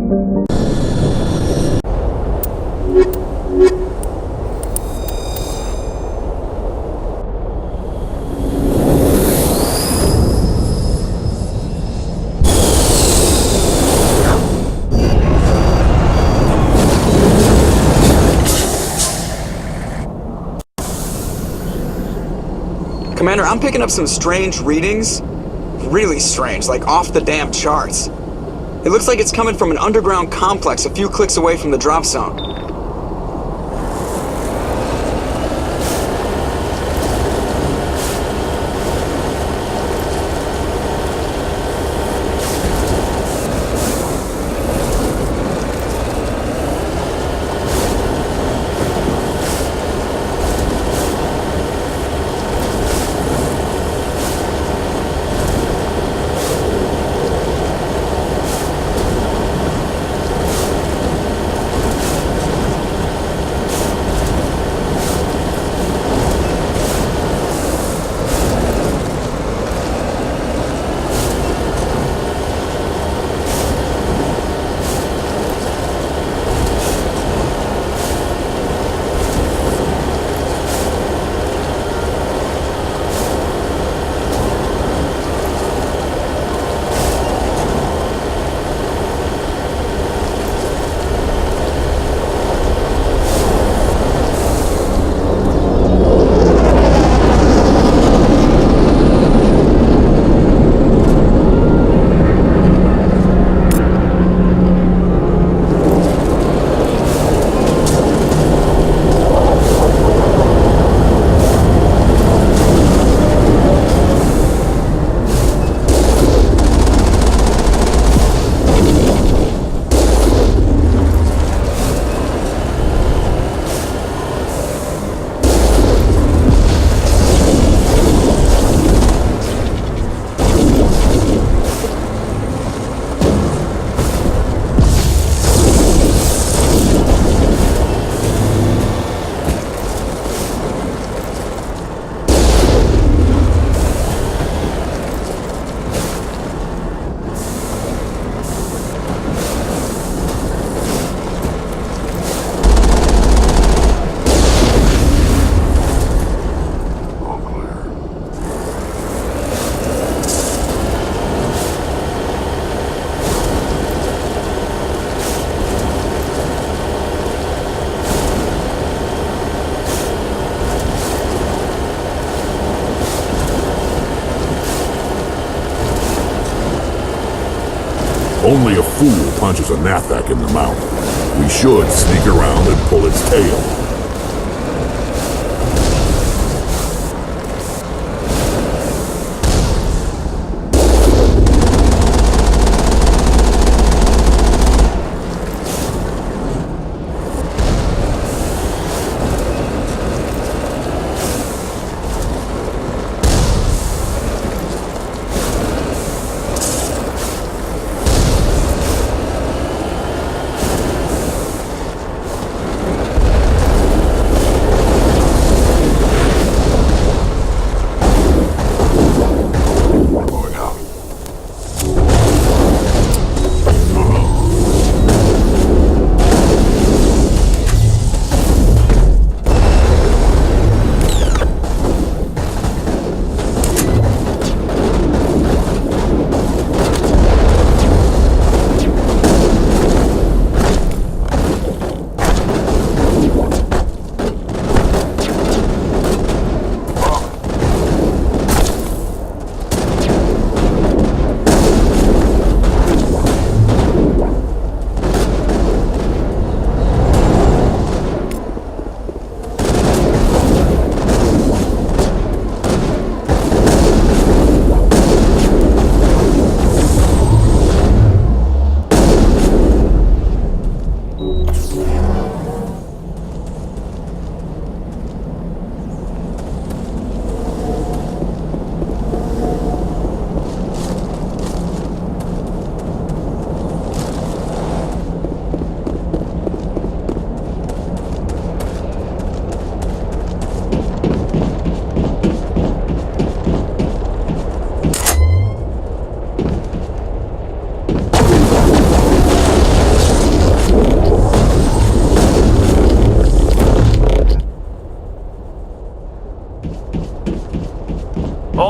Commander, I'm picking up some strange readings. Really strange, like off the damn charts. It looks like it's coming from an underground complex a few clicks away from the drop zone. Only a fool punches a Nathak in the mouth. We should sneak around and pull its tail.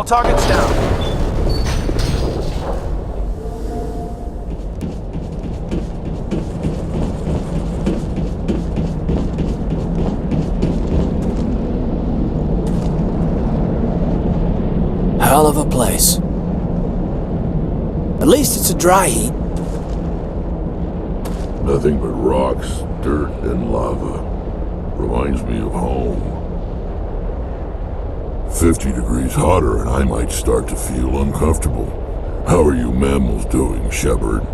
targets down. Hell of a place. At least it's a dry heat. Nothing but rocks, dirt, and lava. Reminds me of home. 50 degrees hotter and I might start to feel uncomfortable. How are you mammals doing, Shepard?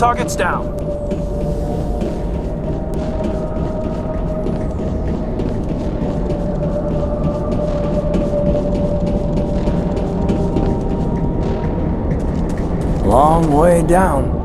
targets down. Long way down.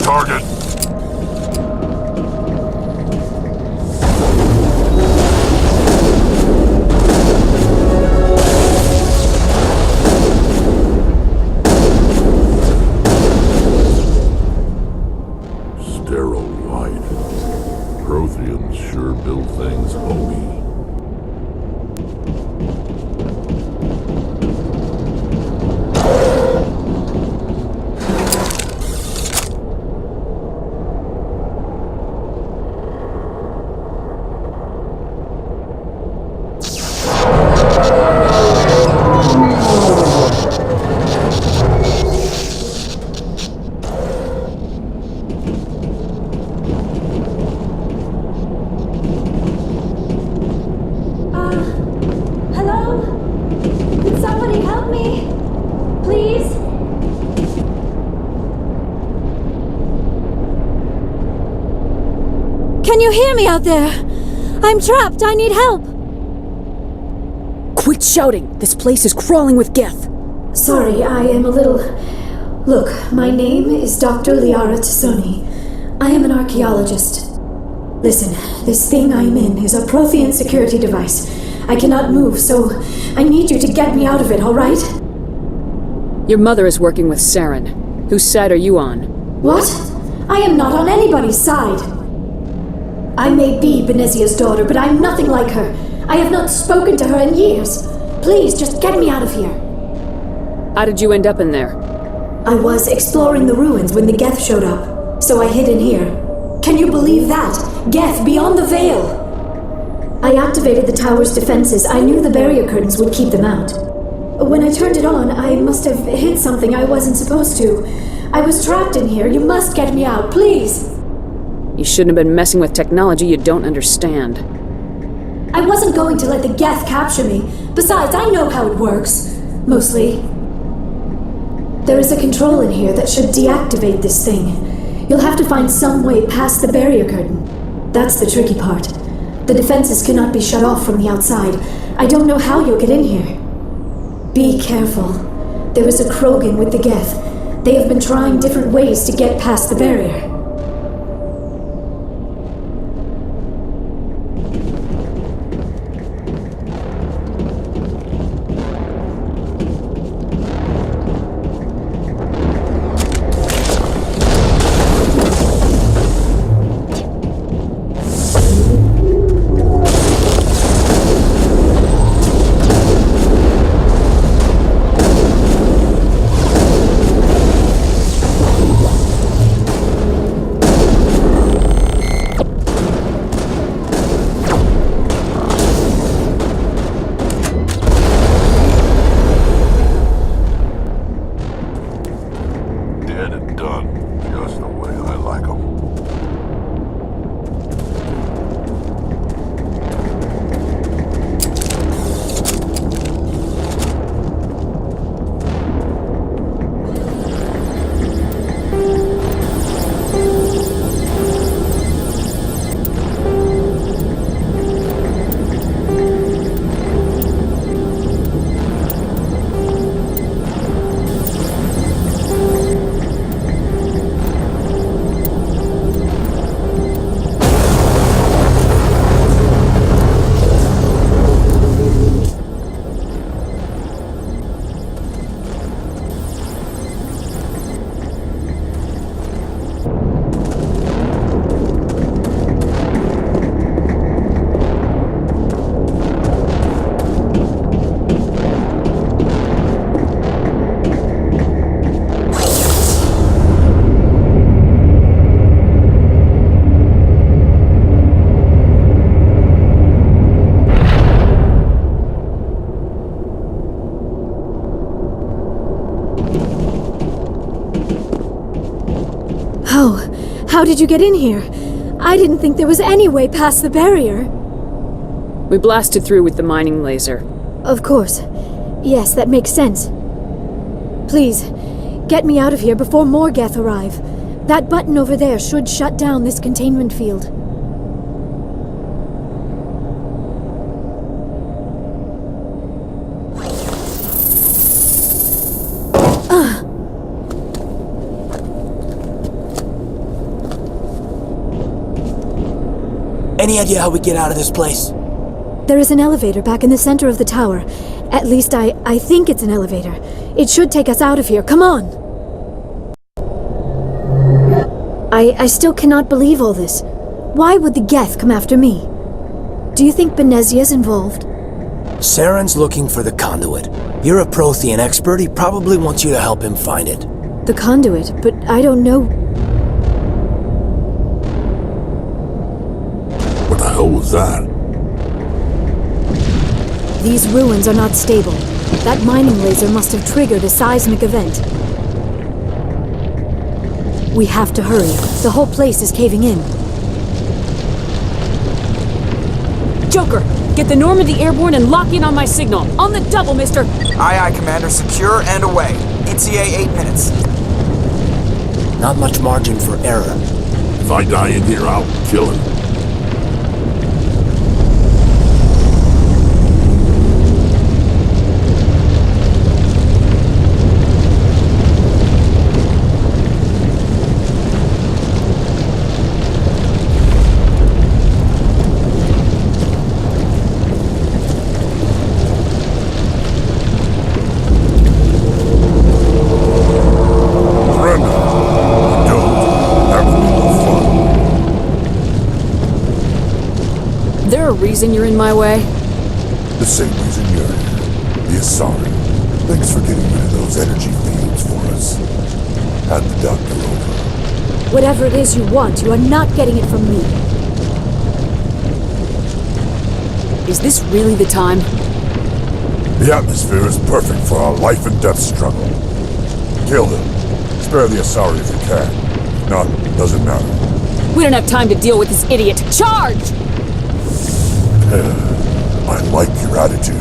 Target. Sterile light. Protheans sure build things homey. Can you hear me out there? I'm trapped. I need help. Quit shouting. This place is crawling with Geth. Sorry, I am a little... Look, my name is Dr. Liara T'Soni. I am an archaeologist. Listen, this thing I'm in is a Prothean security device. I cannot move, so I need you to get me out of it, all right? Your mother is working with Saren. Whose side are you on? What? I am not on anybody's side. I may be Benezia's daughter, but I'm nothing like her. I have not spoken to her in years. Please, just get me out of here. How did you end up in there? I was exploring the ruins when the Geth showed up, so I hid in here. Can you believe that? Geth, beyond the veil! I activated the tower's defenses. I knew the barrier curtains would keep them out. When I turned it on, I must have hit something I wasn't supposed to. I was trapped in here. You must get me out, please! You shouldn't have been messing with technology you don't understand. I wasn't going to let the Geth capture me. Besides, I know how it works. Mostly. There is a control in here that should deactivate this thing. You'll have to find some way past the barrier curtain. That's the tricky part. The defenses cannot be shut off from the outside. I don't know how you'll get in here. Be careful. There is a krogan with the Geth. They have been trying different ways to get past the barrier. How did you get in here? I didn't think there was any way past the barrier. We blasted through with the mining laser. Of course. Yes, that makes sense. Please, get me out of here before more Geth arrive. That button over there should shut down this containment field. Any idea how we get out of this place? There is an elevator back in the center of the tower. At least I think it's an elevator. It should take us out of here. Come on! I still cannot believe all this. Why would the Geth come after me? Do you think Benezia's involved? Saren's looking for the conduit. You're a Prothean expert. He probably wants you to help him find it. The conduit, but I don't know. What the hell was that? These ruins are not stable. That mining laser must have triggered a seismic event. We have to hurry. The whole place is caving in. Joker, get the Normandy airborne and lock in on my signal. On the double, mister! Aye, aye, Commander. Secure and away. ETA 8 minutes. Not much margin for error. If I die in here, I'll kill him. Reason you're in my way? The same reason you're here. The Asari. Thanks for getting rid of those energy fields for us. Hand the doctor over. Whatever it is you want, you are not getting it from me. Is this really the time? The atmosphere is perfect for our life and death struggle. Kill them. Spare the Asari if you can. If not, doesn't matter. We don't have time to deal with this idiot. Charge! I like your attitude.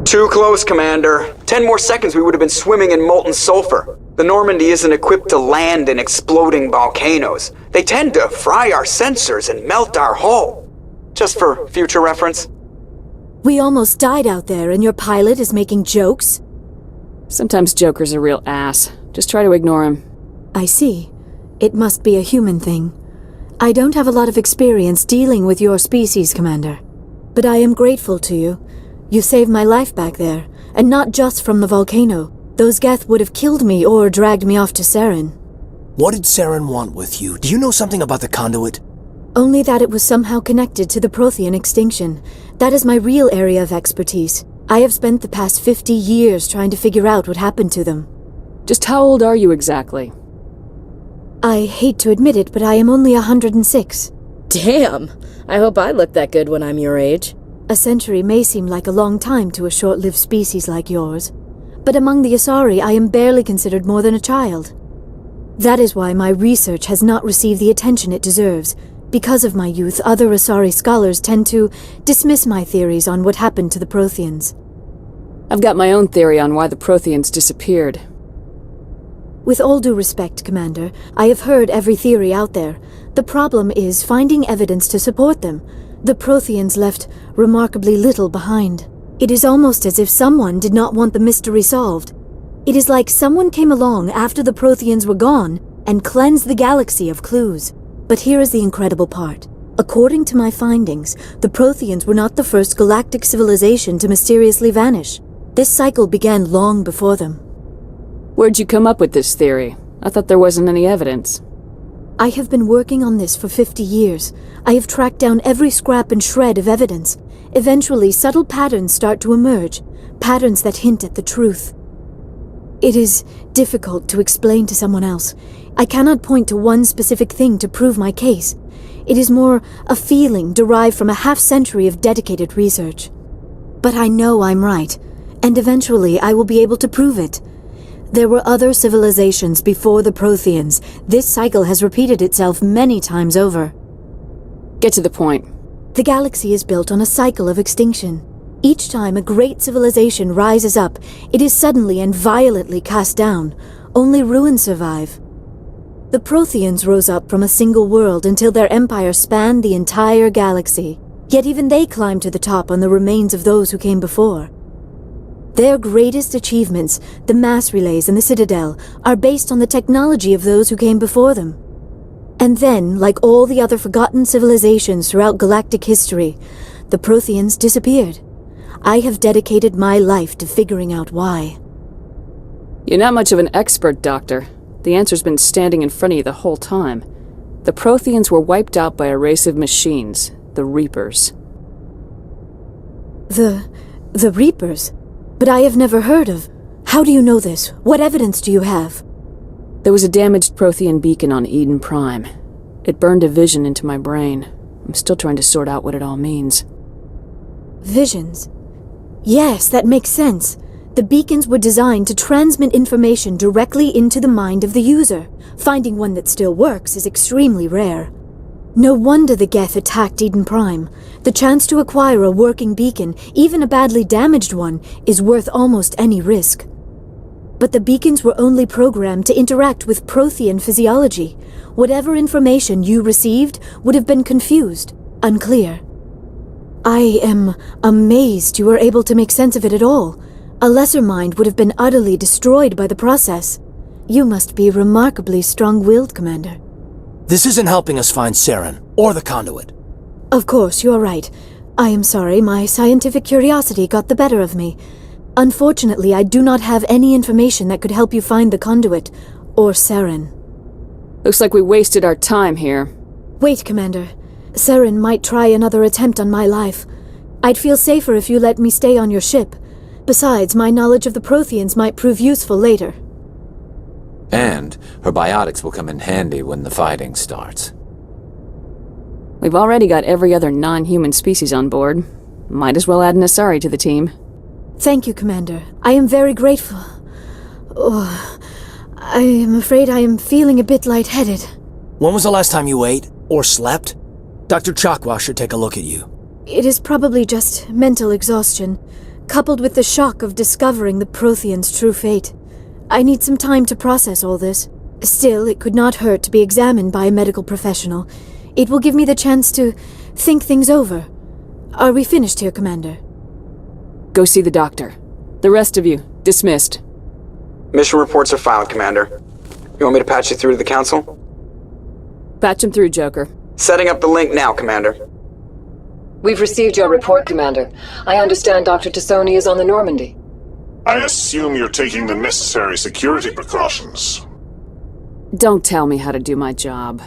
Too close, Commander. 10 more seconds we would have been swimming in molten sulfur. The Normandy isn't equipped to land in exploding volcanoes. They tend to fry our sensors and melt our hull. Just for future reference. We almost died out there, and your pilot is making jokes? Sometimes Joker's a real ass. Just try to ignore him. I see. It must be a human thing. I don't have a lot of experience dealing with your species, Commander. But I am grateful to you. You saved my life back there, and not just from the volcano. Those Geth would have killed me or dragged me off to Saren. What did Saren want with you? Do you know something about the conduit? Only that it was somehow connected to the Prothean extinction. That is my real area of expertise. I have spent the past 50 years trying to figure out what happened to them. Just how old are you exactly? I hate to admit it, but I am only 106. Damn! I hope I look that good when I'm your age. A century may seem like a long time to a short-lived species like yours, but among the Asari I am barely considered more than a child. That is why my research has not received the attention it deserves. Because of my youth, other Asari scholars tend to dismiss my theories on what happened to the Protheans. I've got my own theory on why the Protheans disappeared. With all due respect, Commander, I have heard every theory out there. The problem is finding evidence to support them. The Protheans left remarkably little behind. It is almost as if someone did not want the mystery solved. It is like someone came along after the Protheans were gone and cleansed the galaxy of clues. But here is the incredible part. According to my findings, the Protheans were not the first galactic civilization to mysteriously vanish. This cycle began long before them. Where'd you come up with this theory? I thought there wasn't any evidence. I have been working on this for 50 years. I have tracked down every scrap and shred of evidence. Eventually, subtle patterns start to emerge, patterns that hint at the truth. It is difficult to explain to someone else. I cannot point to one specific thing to prove my case. It is more a feeling derived from a half-century of dedicated research. But I know I'm right, and eventually I will be able to prove it. There were other civilizations before the Protheans. This cycle has repeated itself many times over. Get to the point. The galaxy is built on a cycle of extinction. Each time a great civilization rises up, it is suddenly and violently cast down. Only ruins survive. The Protheans rose up from a single world until their empire spanned the entire galaxy. Yet even they climbed to the top on the remains of those who came before. Their greatest achievements, the mass relays and the Citadel, are based on the technology of those who came before them. And then, like all the other forgotten civilizations throughout galactic history, the Protheans disappeared. I have dedicated my life to figuring out why. You're not much of an expert, Doctor. The answer's been standing in front of you the whole time. The Protheans were wiped out by a race of machines, the Reapers. The Reapers? But I have never heard of. How do you know this? What evidence do you have? There was a damaged Prothean beacon on Eden Prime. It burned a vision into my brain. I'm still trying to sort out what it all means. Visions? Yes, that makes sense. The beacons were designed to transmit information directly into the mind of the user. Finding one that still works is extremely rare. No wonder the Geth attacked Eden Prime. The chance to acquire a working beacon, even a badly damaged one, is worth almost any risk. But the beacons were only programmed to interact with Prothean physiology. Whatever information you received would have been confused, unclear. I am amazed you were able to make sense of it at all. A lesser mind would have been utterly destroyed by the process. You must be remarkably strong-willed, Commander. This isn't helping us find Saren, or the conduit. Of course, you are right. I am sorry, my scientific curiosity got the better of me. Unfortunately, I do not have any information that could help you find the conduit, or Saren. Looks like we wasted our time here. Wait, Commander. Saren might try another attempt on my life. I'd feel safer if you let me stay on your ship. Besides, my knowledge of the Protheans might prove useful later. And her biotics will come in handy when the fighting starts. We've already got every other non-human species on board. Might as well add an Asari to the team. Thank you, Commander. I am very grateful. Oh, I am afraid I am feeling a bit lightheaded. When was the last time you ate, or slept? Dr. Chakwa should take a look at you. It is probably just mental exhaustion, coupled with the shock of discovering the Protheans' true fate. I need some time to process all this. Still, it could not hurt to be examined by a medical professional. It will give me the chance to think things over. Are we finished here, Commander? Go see the doctor. The rest of you, dismissed. Mission reports are filed, Commander. You want me to patch you through to the Council? Patch him through, Joker. Setting up the link now, Commander. We've received your report, Commander. I understand Dr. T'Soni is on the Normandy. I assume you're taking the necessary security precautions. Don't tell me how to do my job.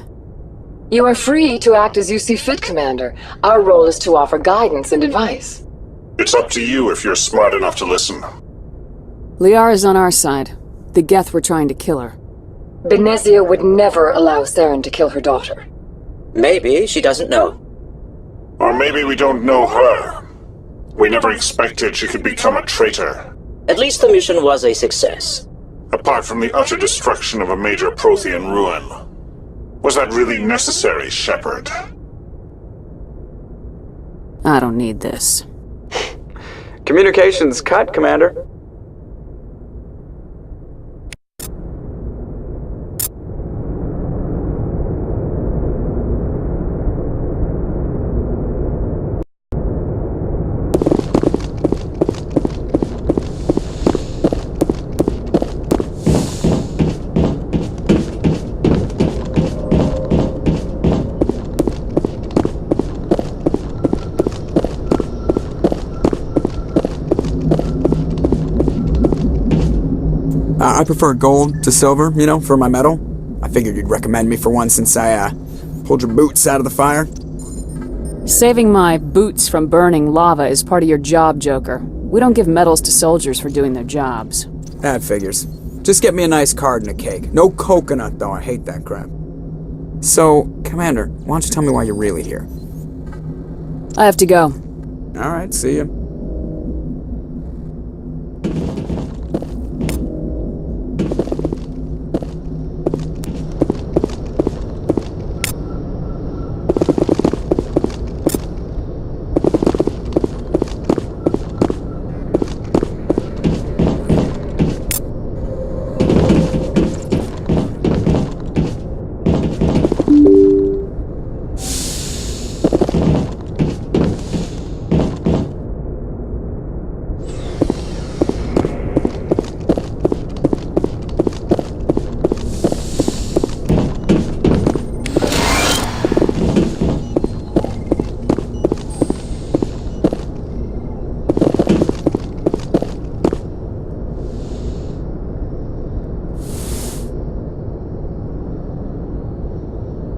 You are free to act as you see fit, Commander. Our role is to offer guidance and advice. It's up to you if you're smart enough to listen. Liara's on our side. The Geth were trying to kill her. Benezia would never allow Saren to kill her daughter. Maybe she doesn't know. Or maybe we don't know her. We never expected she could become a traitor. At least the mission was a success. Apart from the utter destruction of a major Prothean ruin. Was that really necessary, Shepard? I don't need this. Communications cut, Commander. I prefer gold to silver, for my metal. I figured you'd recommend me for one since I, pulled your boots out of the fire. Saving my boots from burning lava is part of your job, Joker. We don't give medals to soldiers for doing their jobs. That figures. Just get me a nice card and a cake. No coconut, though. I hate that crap. So, Commander, why don't you tell me why you're really here? I have to go. Alright, see ya.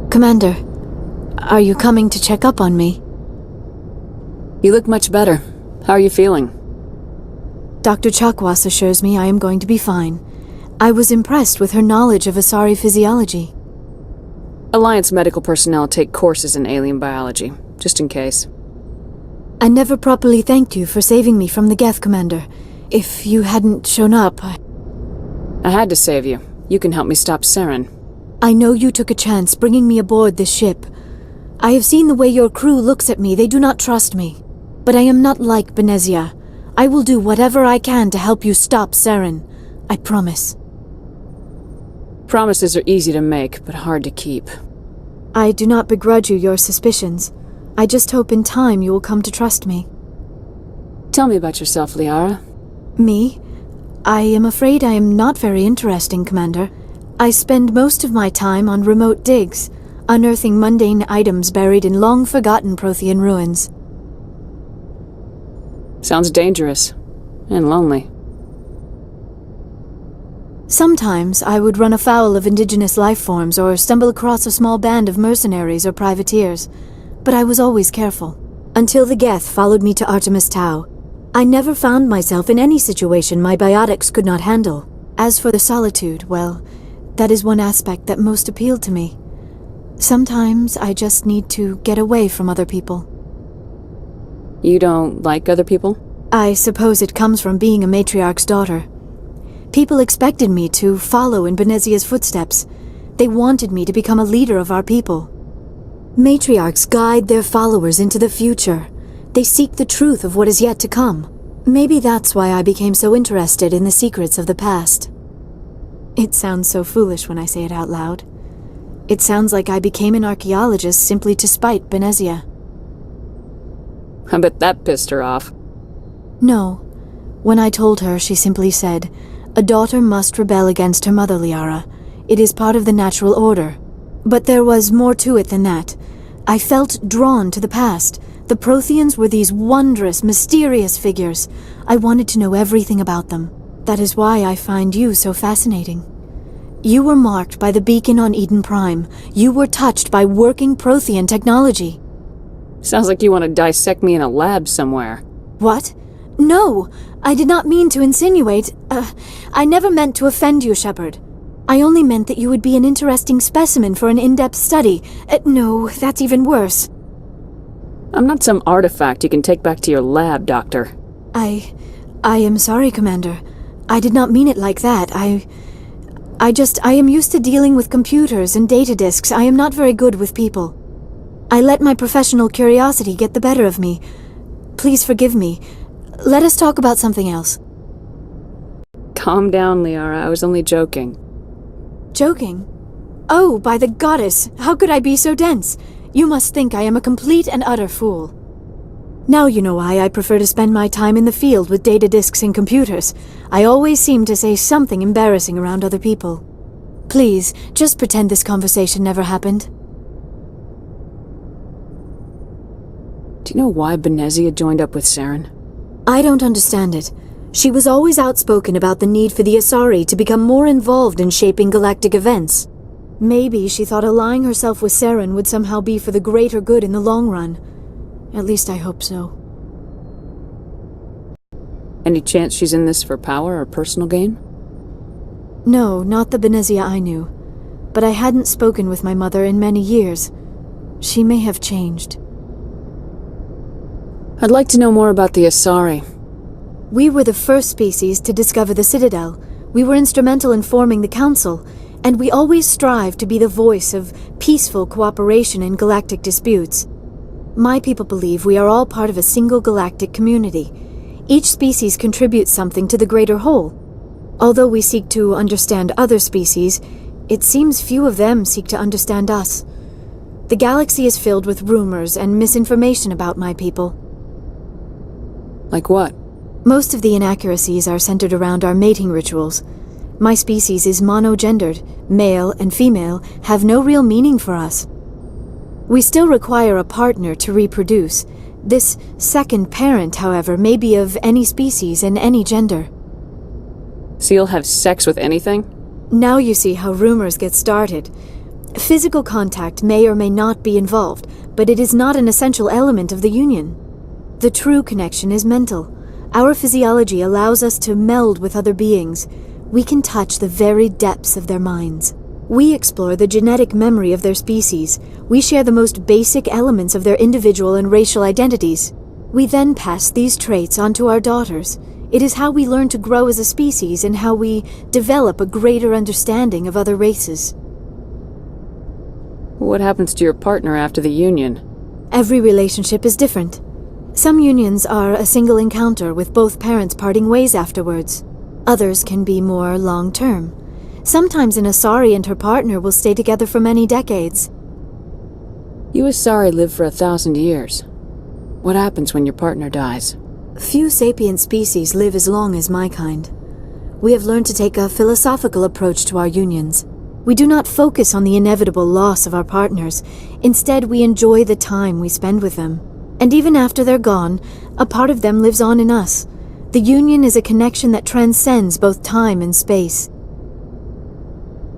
Commander, are you coming to check up on me? You look much better. How are you feeling? Dr. Chakwas assures me I am going to be fine. I was impressed with her knowledge of Asari physiology. Alliance medical personnel take courses in alien biology, just in case. I never properly thanked you for saving me from the Geth, Commander. If you hadn't shown up, I had to save you. You can help me stop Saren. I know you took a chance bringing me aboard this ship. I have seen the way your crew looks at me. They do not trust me. But I am not like Benezia. I will do whatever I can to help you stop Saren. I promise. Promises are easy to make, but hard to keep. I do not begrudge you your suspicions. I just hope in time you will come to trust me. Tell me about yourself, Liara. Me? I am afraid I am not very interesting, Commander. I spend most of my time on remote digs, unearthing mundane items buried in long-forgotten Prothean ruins. Sounds dangerous. And lonely. Sometimes I would run afoul of indigenous life forms or stumble across a small band of mercenaries or privateers, but I was always careful. Until the Geth followed me to Artemis Tau, I never found myself in any situation my biotics could not handle. As for the solitude, well, that is one aspect that most appealed to me. Sometimes I just need to get away from other people. You don't like other people? I suppose it comes from being a matriarch's daughter. People expected me to follow in Benezia's footsteps. They wanted me to become a leader of our people. Matriarchs guide their followers into the future. They seek the truth of what is yet to come. Maybe that's why I became so interested in the secrets of the past. It sounds so foolish when I say it out loud. It sounds like I became an archaeologist simply to spite Benezia. I bet that pissed her off. No. When I told her, she simply said, "A daughter must rebel against her mother, Liara. It is part of the natural order." But there was more to it than that. I felt drawn to the past. The Protheans were these wondrous, mysterious figures. I wanted to know everything about them. That is why I find you so fascinating. You were marked by the beacon on Eden Prime. You were touched by working Prothean technology. Sounds like you want to dissect me in a lab somewhere. What? No! I did not mean to insinuate. I never meant to offend you, Shepard. I only meant that you would be an interesting specimen for an in-depth study. No, that's even worse. I'm not some artifact you can take back to your lab, Doctor. I am sorry, Commander. I did not mean it like that. I am used to dealing with computers and data disks. I am not very good with people. I let my professional curiosity get the better of me. Please forgive me. Let us talk about something else. Calm down, Liara. I was only joking. Joking? Oh, by the goddess! How could I be so dense? You must think I am a complete and utter fool. Now you know why I prefer to spend my time in the field with data disks and computers. I always seem to say something embarrassing around other people. Please, just pretend this conversation never happened. Do you know why Benezia joined up with Saren? I don't understand it. She was always outspoken about the need for the Asari to become more involved in shaping galactic events. Maybe she thought allying herself with Saren would somehow be for the greater good in the long run. At least I hope so. Any chance she's in this for power or personal gain? No, not the Benezia I knew. But I hadn't spoken with my mother in many years. She may have changed. I'd like to know more about the Asari. We were the first species to discover the Citadel. We were instrumental in forming the Council, and we always strive to be the voice of peaceful cooperation in galactic disputes. My people believe we are all part of a single galactic community. Each species contributes something to the greater whole. Although we seek to understand other species, it seems few of them seek to understand us. The galaxy is filled with rumors and misinformation about my people. Like what? Most of the inaccuracies are centered around our mating rituals. My species is monogendered. Male and female have no real meaning for us. We still require a partner to reproduce. This second parent, however, may be of any species and any gender. So you'll have sex with anything? Now you see how rumors get started. Physical contact may or may not be involved, but it is not an essential element of the union. The true connection is mental. Our physiology allows us to meld with other beings. We can touch the very depths of their minds. We explore the genetic memory of their species. We share the most basic elements of their individual and racial identities. We then pass these traits on to our daughters. It is how we learn to grow as a species and how we develop a greater understanding of other races. What happens to your partner after the union? Every relationship is different. Some unions are a single encounter with both parents parting ways afterwards. Others can be more long-term. Sometimes an Asari and her partner will stay together for many decades. You Asari live for 1,000 years. What happens when your partner dies? Few sapient species live as long as my kind. We have learned to take a philosophical approach to our unions. We do not focus on the inevitable loss of our partners. Instead, we enjoy the time we spend with them. And even after they're gone, a part of them lives on in us. The union is a connection that transcends both time and space.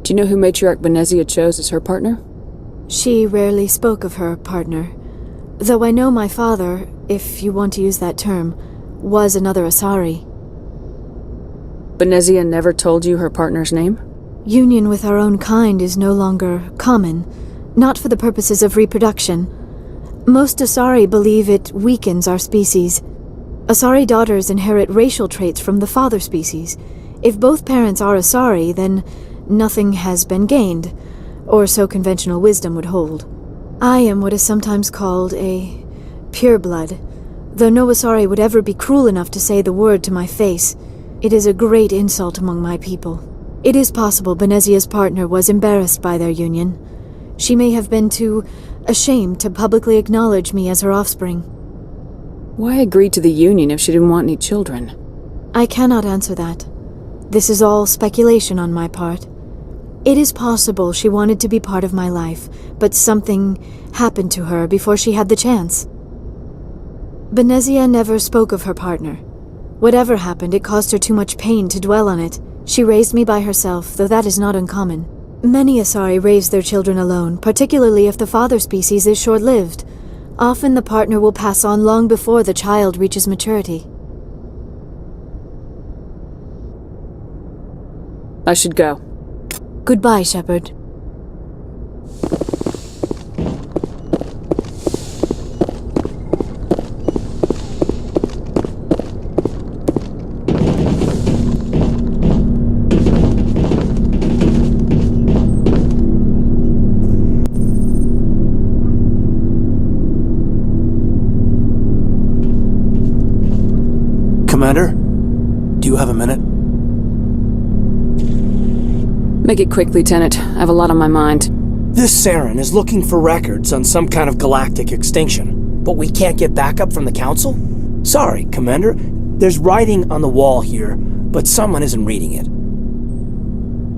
Do you know who Matriarch Benezia chose as her partner? She rarely spoke of her partner. Though I know my father, if you want to use that term, was another Asari. Benezia never told you her partner's name? Union with our own kind is no longer common, not for the purposes of reproduction. Most Asari believe it weakens our species. Asari daughters inherit racial traits from the father species. If both parents are Asari, then nothing has been gained, or so conventional wisdom would hold. I am what is sometimes called a pureblood, though no Asari would ever be cruel enough to say the word to my face. It is a great insult among my people. It is possible Benezia's partner was embarrassed by their union. She may have been too ashamed to publicly acknowledge me as her offspring. Why agree to the union if she didn't want any children? I cannot answer that. This is all speculation on my part. It is possible she wanted to be part of my life, but something happened to her before she had the chance. Benezia never spoke of her partner. Whatever happened, it caused her too much pain to dwell on it. She raised me by herself, though that is not uncommon. Many Asari raise their children alone, particularly if the father species is short-lived. Often the partner will pass on long before the child reaches maturity. I should go. Goodbye, Shepard. Commander, do you have a minute? Make it quick, Lieutenant. I have a lot on my mind. This Saren is looking for records on some kind of galactic extinction, but we can't get backup from the Council? Sorry, Commander. There's writing on the wall here, but someone isn't reading it.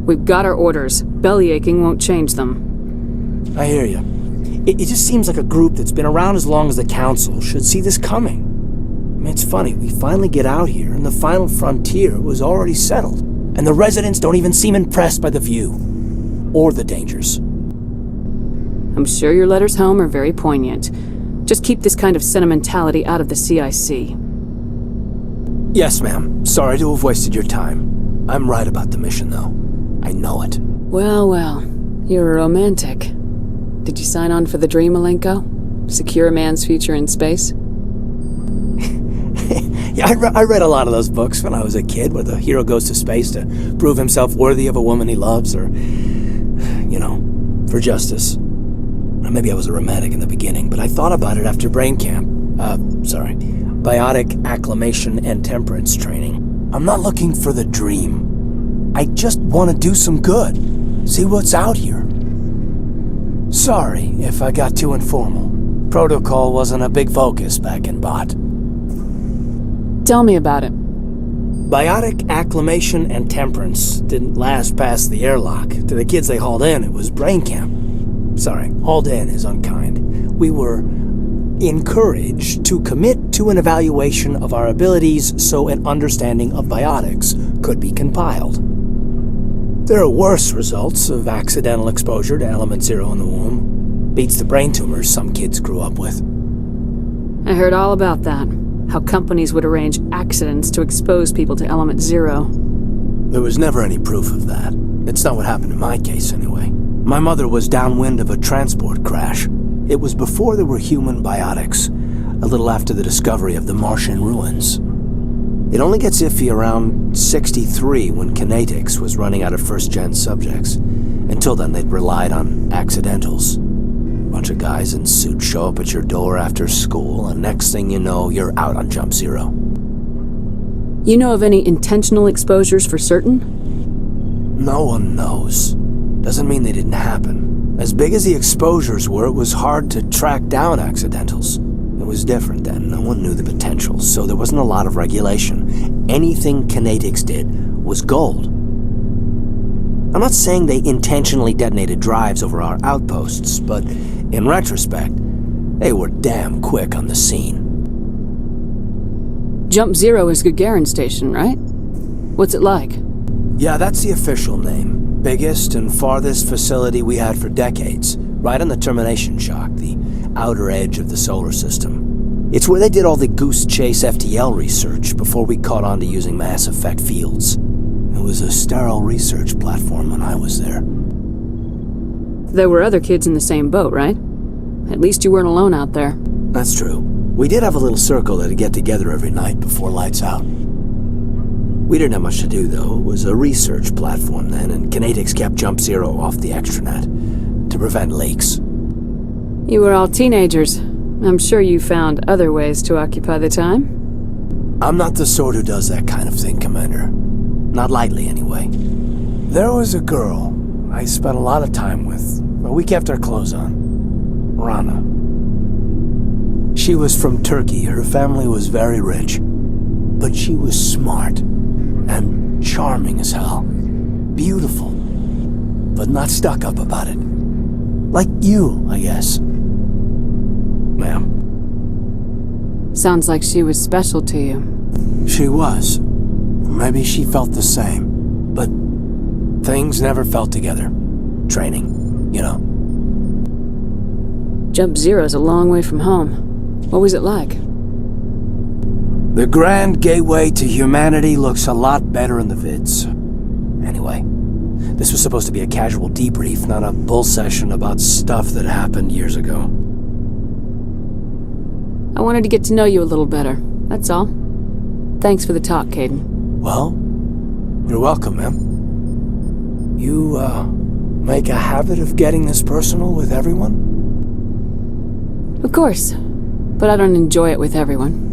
We've got our orders. Bellyaching won't change them. I hear you. It just seems like a group that's been around as long as the Council should see this coming. I mean, it's funny, we finally get out here, and the final frontier was already settled. And the residents don't even seem impressed by the view. Or the dangers. I'm sure your letters home are very poignant. Just keep this kind of sentimentality out of the CIC. Yes, ma'am. Sorry to have wasted your time. I'm right about the mission, though. I know it. Well, well. You're a romantic. Did you sign on for the dream, Malenko? Secure a man's future in space? Yeah, I read a lot of those books when I was a kid, where the hero goes to space to prove himself worthy of a woman he loves, or, you know, for justice. Or maybe I was a romantic in the beginning, but I thought about it after brain camp. Biotic acclimation and temperance training. I'm not looking for the dream. I just want to do some good. See what's out here. Sorry if I got too informal. Protocol wasn't a big focus back in Bot. Tell me about it. Biotic acclimation and temperance didn't last past the airlock. To the kids they hauled in, it was brain camp. Sorry, hauled in is unkind. We were encouraged to commit to an evaluation of our abilities so an understanding of biotics could be compiled. There are worse results of accidental exposure to element 0 in the womb. Beats the brain tumors some kids grew up with. I heard all about that. How companies would arrange accidents to expose people to element 0. There was never any proof of that. It's not what happened in my case, anyway. My mother was downwind of a transport crash. It was before there were human biotics, a little after the discovery of the Martian ruins. It only gets iffy around 63 when Kinetics was running out of first-gen subjects. Until then, they'd relied on accidentals. Bunch of guys in suits show up at your door after school, and next thing you know, you're out on Jump Zero. You know of any intentional exposures for certain? No one knows. Doesn't mean they didn't happen. As big as the exposures were, it was hard to track down accidentals. It was different then. No one knew the potential, so there wasn't a lot of regulation. Anything Kinetics did was gold. I'm not saying they intentionally detonated drives over our outposts, but in retrospect, they were damn quick on the scene. Jump Zero is Gagarin Station, right? What's it like? Yeah, that's the official name. Biggest and farthest facility we had for decades. Right on the termination shock, the outer edge of the solar system. It's where they did all the Goose Chase FTL research before we caught on to using mass effect fields. It was a sterile research platform when I was there. There were other kids in the same boat, right? At least you weren't alone out there. That's true. We did have a little circle that'd get together every night before lights out. We didn't have much to do, though. It was a research platform then, and Kinetics kept Jump Zero off the extranet to prevent leaks. You were all teenagers. I'm sure you found other ways to occupy the time. I'm not the sort who does that kind of thing, Commander. Not lightly, anyway. There was a girl I spent a lot of time with, but we kept our clothes on. Rana. She was from Turkey. Her family was very rich. But she was smart and charming as hell. Beautiful, but not stuck up about it. Like you, I guess. Ma'am. Sounds like she was special to you. She was. Maybe she felt the same. But things never felt together. Training, you know. Jump Zero's a long way from home. What was it like? The grand gateway to humanity looks a lot better in the vids. Anyway, this was supposed to be a casual debrief, not a bull session about stuff that happened years ago. I wanted to get to know you a little better, that's all. Thanks for the talk, Kaidan. Well, you're welcome, ma'am. You, make a habit of getting this personal with everyone? Of course, but I don't enjoy it with everyone.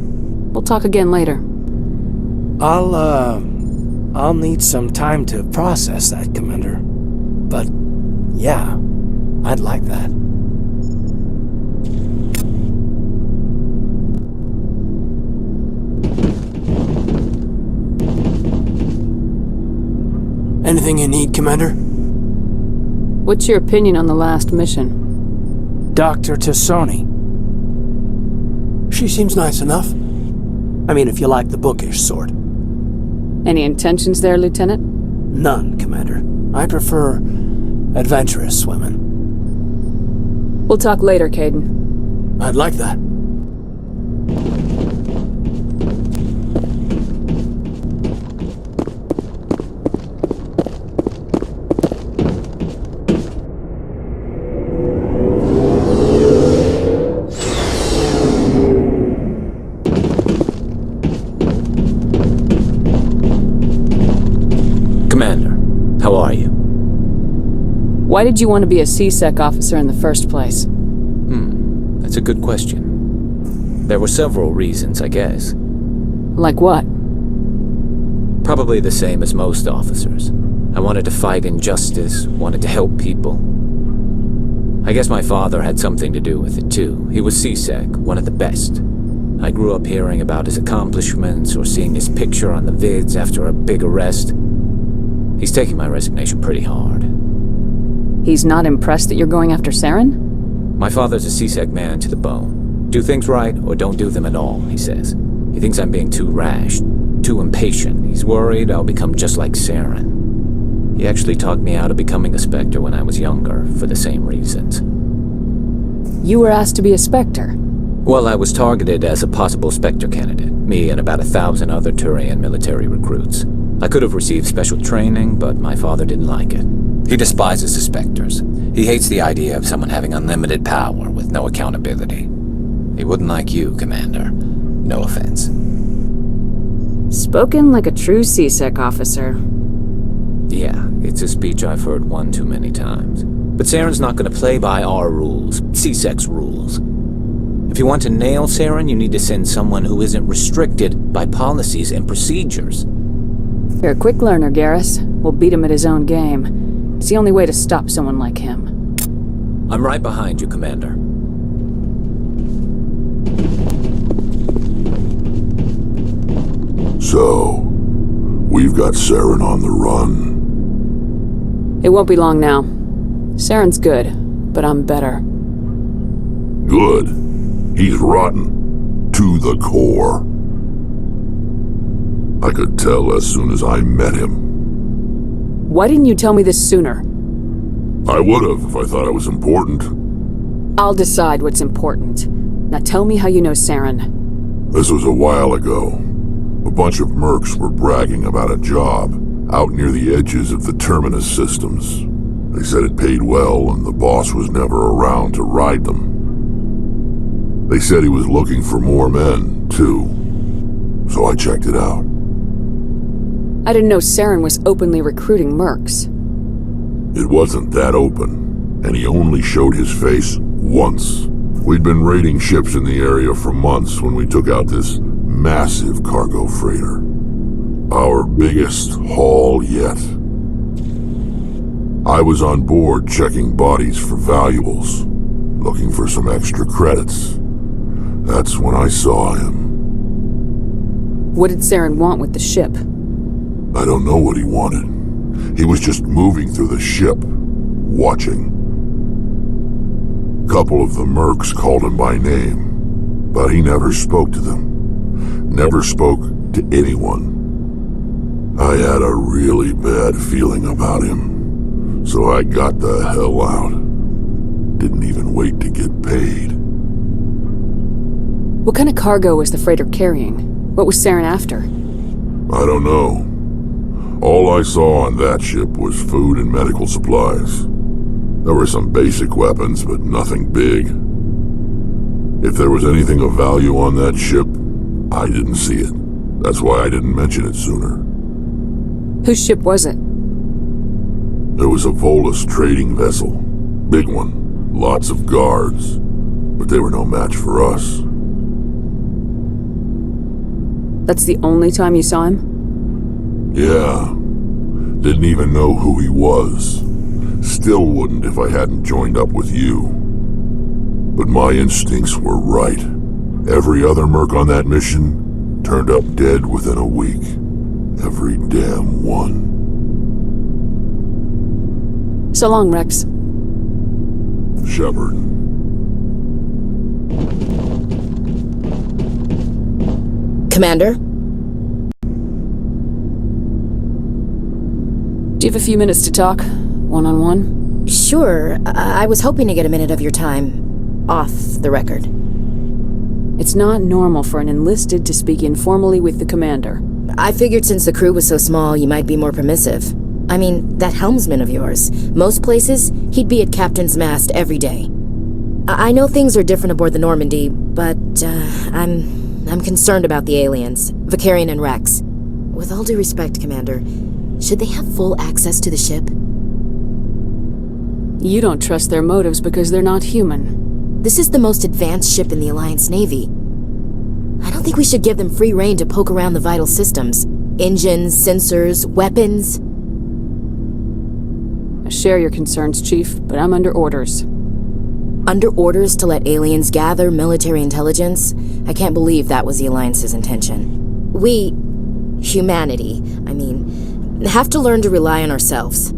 We'll talk again later. I'll need some time to process that, Commander. But, yeah, I'd like that. Anything you need, Commander? What's your opinion on the last mission? Dr. T'Soni. She seems nice enough. I mean, if you like the bookish sort. Any intentions there, Lieutenant? None, Commander. I prefer adventurous women. We'll talk later, Kaidan. I'd like that. Why did you want to be a C-Sec officer in the first place? That's a good question. There were several reasons, I guess. Like what? Probably the same as most officers. I wanted to fight injustice, wanted to help people. I guess my father had something to do with it too. He was C-Sec, one of the best. I grew up hearing about his accomplishments or seeing his picture on the vids after a big arrest. He's taking my resignation pretty hard. He's not impressed that you're going after Saren? My father's a C-Sec man to the bone. Do things right or don't do them at all, he says. He thinks I'm being too rash, too impatient. He's worried I'll become just like Saren. He actually talked me out of becoming a Spectre when I was younger, for the same reasons. You were asked to be a Spectre? Well, I was targeted as a possible Spectre candidate, me and about 1,000 other Turian military recruits. I could have received special training, but my father didn't like it. He despises the Spectres. He hates the idea of someone having unlimited power with no accountability. He wouldn't like you, Commander. No offense. Spoken like a true C-Sec officer. Yeah, it's a speech I've heard one too many times. But Saren's not going to play by our rules, C-Sec's rules. If you want to nail Saren, you need to send someone who isn't restricted by policies and procedures. You're a quick learner, Garrus. We'll beat him at his own game. It's the only way to stop someone like him. I'm right behind you, Commander. So, we've got Saren on the run. It won't be long now. Saren's good, but I'm better. Good. He's rotten. To the core. I could tell as soon as I met him. Why didn't you tell me this sooner? I would've if I thought it was important. I'll decide what's important. Now tell me how you know Saren. This was a while ago. A bunch of mercs were bragging about a job out near the edges of the Terminus systems. They said it paid well and the boss was never around to ride them. They said he was looking for more men, too. So I checked it out. I didn't know Saren was openly recruiting mercs. It wasn't that open, and he only showed his face once. We'd been raiding ships in the area for months when we took out this massive cargo freighter. Our biggest haul yet. I was on board checking bodies for valuables, looking for some extra credits. That's when I saw him. What did Saren want with the ship? I don't know what he wanted. He was just moving through the ship, watching. Couple of the mercs called him by name, but he never spoke to them. Never spoke to anyone. I had a really bad feeling about him, so I got the hell out. Didn't even wait to get paid. What kind of cargo was the freighter carrying? What was Saren after? I don't know. All I saw on that ship was food and medical supplies. There were some basic weapons, but nothing big. If there was anything of value on that ship, I didn't see it. That's why I didn't mention it sooner. Whose ship was it? It was a Volus trading vessel. Big one. Lots of guards. But they were no match for us. That's the only time you saw him? Yeah. Didn't even know who he was. Still wouldn't if I hadn't joined up with you. But my instincts were right. Every other merc on that mission turned up dead within a week. Every damn one. So long, Rex. Shepard. Commander? Do you have a few minutes to talk? One-on-one? Sure. I was hoping to get a minute of your time off the record. It's not normal for an enlisted to speak informally with the commander. I figured since the crew was so small, you might be more permissive. I mean, that helmsman of yours. Most places, he'd be at captain's mast every day. I know things are different aboard the Normandy, but I'm concerned about the aliens, Vicarian and Rex. With all due respect, Commander, should they have full access to the ship? You don't trust their motives because they're not human. This is the most advanced ship in the Alliance Navy. I don't think we should give them free rein to poke around the vital systems. Engines, sensors, weapons. I share your concerns, Chief, but I'm under orders. Under orders to let aliens gather military intelligence? I can't believe that was the Alliance's intention. We, humanity, have to learn to rely on ourselves.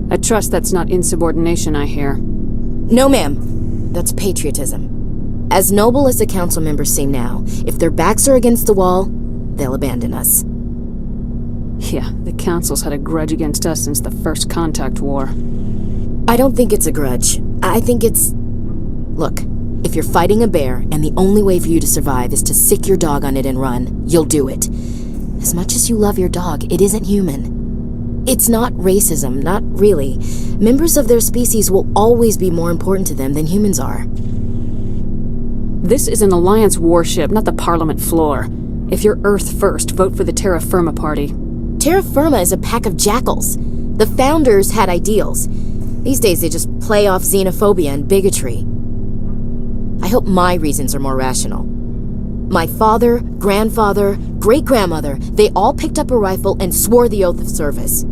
I trust that's not insubordination, I hear. No, ma'am. That's patriotism. As noble as the council members seem now, if their backs are against the wall, they'll abandon us. Yeah, the council's had a grudge against us since the First Contact War. I don't think it's a grudge. I think it's... Look, if you're fighting a bear and the only way for you to survive is to sick your dog on it and run, you'll do it. As much as you love your dog, it isn't human. It's not racism, not really. Members of their species will always be more important to them than humans are. This is an Alliance warship, not the Parliament floor. If you're Earth first, vote for the Terra Firma Party. Terra Firma is a pack of jackals. The founders had ideals. These days they just play off xenophobia and bigotry. I hope my reasons are more rational. My father, grandfather, great-grandmother, they all picked up a rifle and swore the oath of service.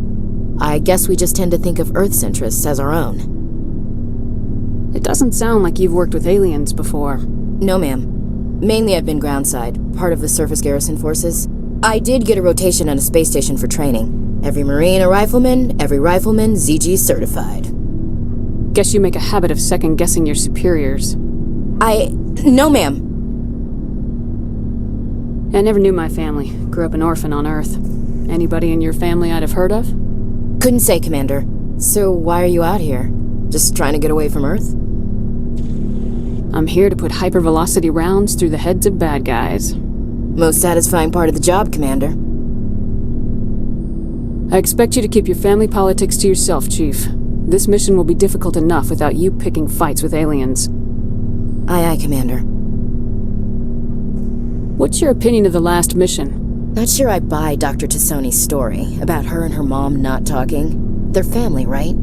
I guess we just tend to think of Earth's interests as our own. It doesn't sound like you've worked with aliens before. No, ma'am. Mainly I've been groundside, part of the surface garrison forces. I did get a rotation on a space station for training. Every Marine a rifleman, every rifleman ZG certified. Guess you make a habit of second-guessing your superiors. No, ma'am. I never knew my family. Grew up an orphan on Earth. Anybody in your family I'd have heard of? Couldn't say, Commander. So why are you out here? Just trying to get away from Earth? I'm here to put hypervelocity rounds through the heads of bad guys. Most satisfying part of the job, Commander. I expect you to keep your family politics to yourself, Chief. This mission will be difficult enough without you picking fights with aliens. Aye, aye, Commander. What's your opinion of the last mission? Not sure I buy Dr. T'Soni's story about her and her mom not talking. They're family, right?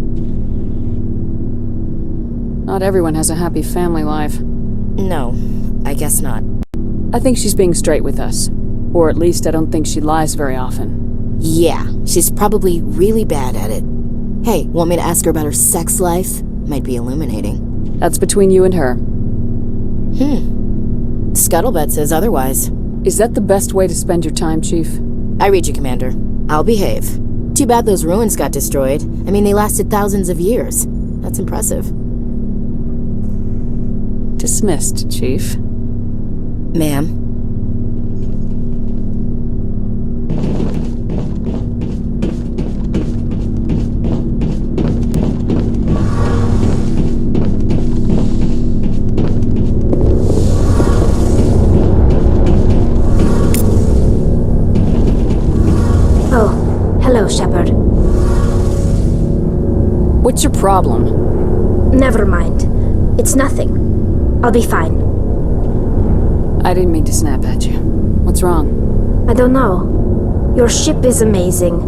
Not everyone has a happy family life. No, I guess not. I think she's being straight with us. Or at least I don't think she lies very often. Yeah, she's probably really bad at it. Hey, want me to ask her about her sex life? Might be illuminating. That's between you and her. Scuttlebutt says otherwise. Is that the best way to spend your time, Chief? I read you, Commander. I'll behave. Too bad those ruins got destroyed. I mean, they lasted thousands of years. That's impressive. Dismissed, Chief. Ma'am. Shepard. What's your problem? Never mind. It's nothing. I'll be fine. I didn't mean to snap at you. What's wrong? I don't know. Your ship is amazing,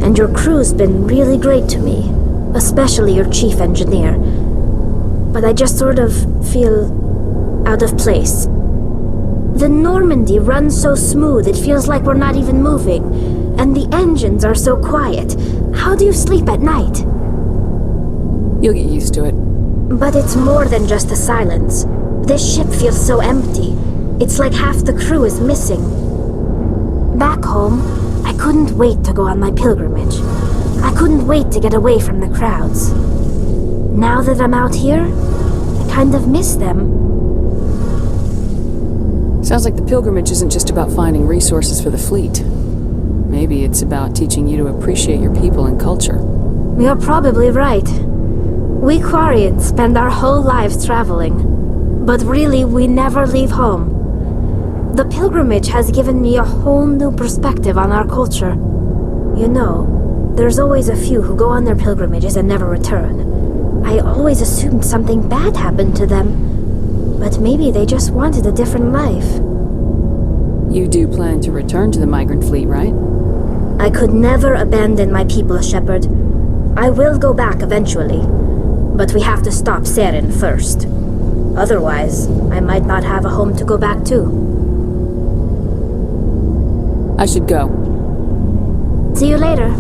and your crew's been really great to me, especially your chief engineer. But I just sort of feel out of place. The Normandy runs so smooth it feels like we're not even moving, and the engines are so quiet. How do you sleep at night? You'll get used to it. But it's more than just the silence. This ship feels so empty. It's like half the crew is missing. Back home, I couldn't wait to go on my pilgrimage. I couldn't wait to get away from the crowds. Now that I'm out here, I kind of miss them. Sounds like the pilgrimage isn't just about finding resources for the fleet. Maybe it's about teaching you to appreciate your people and culture. You're probably right. We Quarians spend our whole lives traveling, but really we never leave home. The pilgrimage has given me a whole new perspective on our culture. You know, there's always a few who go on their pilgrimages and never return. I always assumed something bad happened to them, but maybe they just wanted a different life. You do plan to return to the migrant fleet, right? I could never abandon my people, Shepard. I will go back eventually, but we have to stop Saren first. Otherwise, I might not have a home to go back to. I should go. See you later.